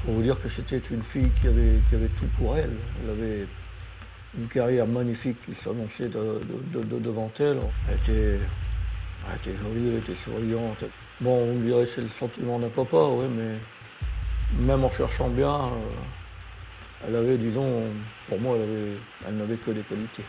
Pour vous dire que c'était une fille qui avait tout pour elle. Elle avait une carrière magnifique qui s'annonçait devant elle. Elle était jolie, elle était souriante. Bon, on dirait que c'est le sentiment d'un papa, oui, mais même en cherchant bien, elle avait, disons, pour moi, elle n'avait que des qualités.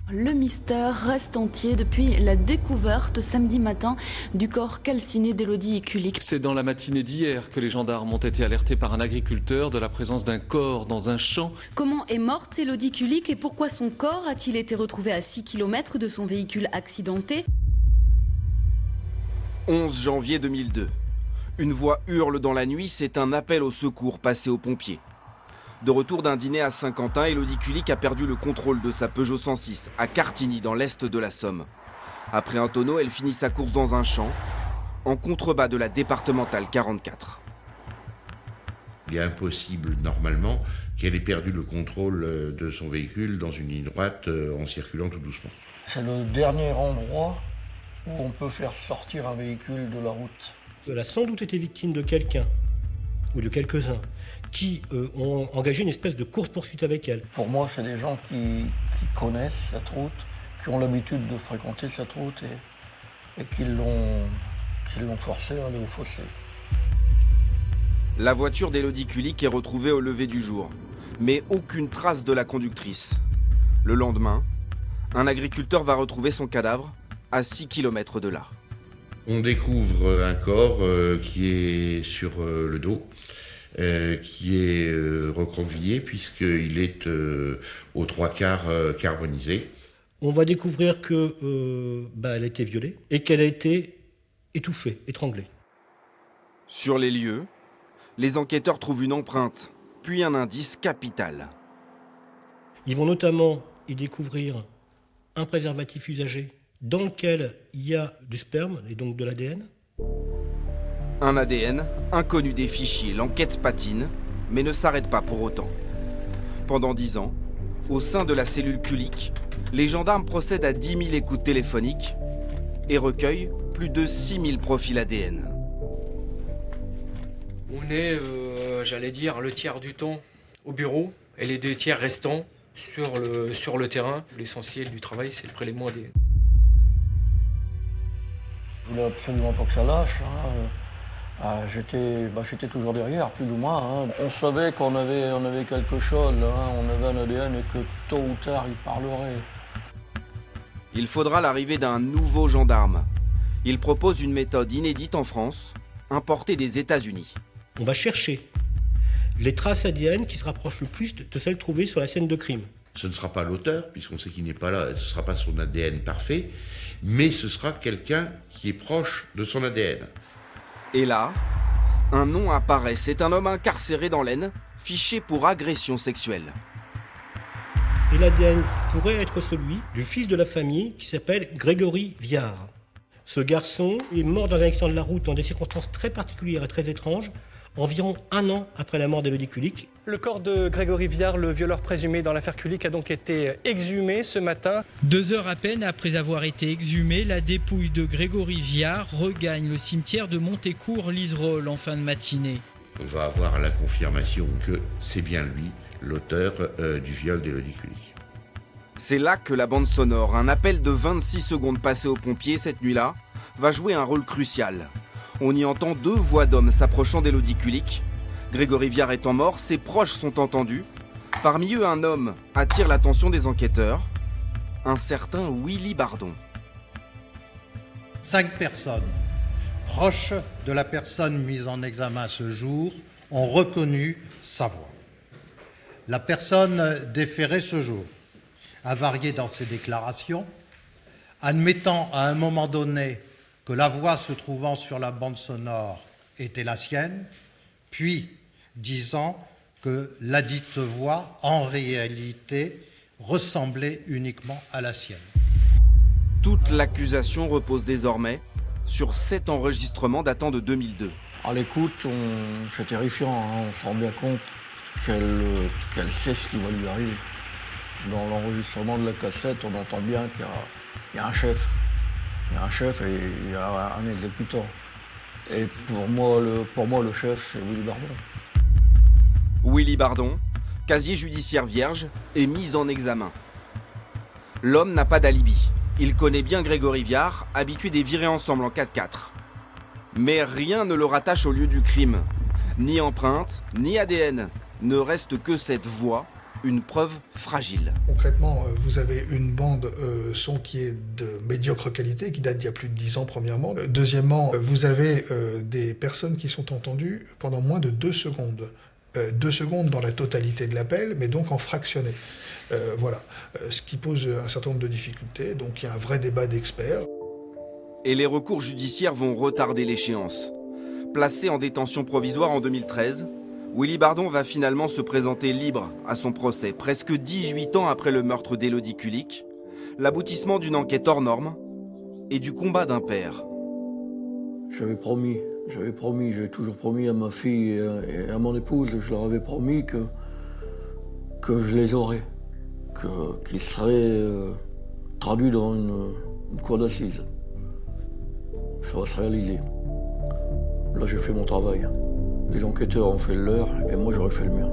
Le mystère reste entier depuis la découverte samedi matin du corps calciné d'Élodie Kulik. C'est dans la matinée d'hier que les gendarmes ont été alertés par un agriculteur de la présence d'un corps dans un champ. Comment est morte Élodie Kulik et pourquoi son corps a-t-il été retrouvé à 6 km de son véhicule accidenté ? 11 janvier 2002. Une voix hurle dans la nuit, c'est un appel au secours passé aux pompiers. De retour d'un dîner à Saint-Quentin, Élodie Kulik a perdu le contrôle de sa Peugeot 106 à Cartigny, dans l'est de la Somme. Après un tonneau, elle finit sa course dans un champ, en contrebas de la départementale 44. Il est impossible, normalement, qu'elle ait perdu le contrôle de son véhicule dans une ligne droite en circulant tout doucement. C'est le dernier endroit où on peut faire sortir un véhicule de la route. Elle a sans doute été victime de quelqu'un, ou de quelques-uns, qui ont engagé une espèce de course-poursuite avec elle. Pour moi, c'est des gens qui connaissent cette route, qui ont l'habitude de fréquenter cette route et qui l'ont forcée à aller au fossé. La voiture d'Élodie Kulik est retrouvée au lever du jour, mais aucune trace de la conductrice. Le lendemain, un agriculteur va retrouver son cadavre à 6 km de là. On découvre un corps qui est sur le dos, qui est recroquevillé puisqu'il est aux 3/4 carbonisé. On va découvrir que elle a été violée et qu'elle a été étouffée, étranglée. Sur les lieux, les enquêteurs trouvent une empreinte, puis un indice capital. Ils vont notamment y découvrir un préservatif usagé dans lequel il y a du sperme et donc de l'ADN. Un ADN inconnu des fichiers, l'enquête patine, mais ne s'arrête pas pour autant. Pendant 10 ans, au sein de la cellule Kulik, les gendarmes procèdent à 10 000 écoutes téléphoniques et recueillent plus de 6 000 profils ADN. On est, j'allais dire, le tiers du temps au bureau et les 2 tiers restants sur le terrain. L'essentiel du travail, c'est le prélèvement ADN. Je voulais absolument pas que ça lâche. J'étais toujours derrière, plus ou moins. On savait qu'on avait quelque chose, on avait un ADN et que tôt ou tard, il parlerait. Il faudra l'arrivée d'un nouveau gendarme. Il propose une méthode inédite en France, importée des États-Unis. On va chercher les traces ADN qui se rapprochent le plus de celles trouvées sur la scène de crime. Ce ne sera pas l'auteur, puisqu'on sait qu'il n'est pas là, ce ne sera pas son ADN parfait, mais ce sera quelqu'un qui est proche de son ADN. Et là, un nom apparaît. C'est un homme incarcéré dans l'Aisne, fiché pour agression sexuelle. Et l'ADN pourrait être celui du fils de la famille qui s'appelle Grégory Viard. Ce garçon est mort dans un accident de la route dans des circonstances très particulières et très étranges, environ 1 an après la mort d'Élodie Kulik. Le corps de Grégory Viard, le violeur présumé dans l'affaire Kulik, a donc été exhumé ce matin. 2 heures à peine après avoir été exhumé, la dépouille de Grégory Viard regagne le cimetière de Montécourt-Liserolles en fin de matinée. On va avoir la confirmation que c'est bien lui, l'auteur du viol d'Élodie Kulik. C'est là que la bande sonore, un appel de 26 secondes passé aux pompiers cette nuit-là, va jouer un rôle crucial. On y entend 2 voix d'hommes s'approchant d'Élodie Kulik. Grégory Viard étant mort, ses proches sont entendus. Parmi eux, un homme attire l'attention des enquêteurs, un certain Willy Bardon. 5 personnes proches de la personne mise en examen ce jour ont reconnu sa voix. La personne déférée ce jour a varié dans ses déclarations, admettant à un moment donné que la voix se trouvant sur la bande sonore était la sienne, puis disant que ladite voix, en réalité, ressemblait uniquement à la sienne. Toute l'accusation repose désormais sur 7 enregistrements datant de 2002. À l'écoute, c'est terrifiant, on se rend bien compte qu'elle sait ce qui va lui arriver. Dans l'enregistrement de la cassette, on entend bien qu'il y a un chef. Il y a un chef et il y a un exécutant. Et pour moi, le chef, c'est Willy Bardon. Willy Bardon, casier judiciaire vierge, est mis en examen. L'homme n'a pas d'alibi. Il connaît bien Grégory Viard, habitué des virées ensemble en 4x4. Mais rien ne le rattache au lieu du crime. Ni empreinte, ni ADN. Ne reste que cette voix, une preuve fragile. Concrètement, vous avez une bande son qui est de médiocre qualité, qui date d'il y a plus de 10 ans premièrement. Deuxièmement, vous avez des personnes qui sont entendues pendant moins de 2 secondes. 2 secondes dans la totalité de l'appel, mais donc en fractionné. Voilà, ce qui pose un certain nombre de difficultés, donc il y a un vrai débat d'experts. Et les recours judiciaires vont retarder l'échéance. Placé en détention provisoire en 2013, Willy Bardon va finalement se présenter libre à son procès, presque 18 ans après le meurtre d'Élodie Kulik, l'aboutissement d'une enquête hors norme et du combat d'un père. J'avais toujours promis à ma fille et à mon épouse, je leur avais promis que je les aurais, qu'ils seraient traduits devant une cour d'assises. Ça va se réaliser. Là, j'ai fait mon travail. Les enquêteurs ont fait le leur et moi, j'aurais fait le mien.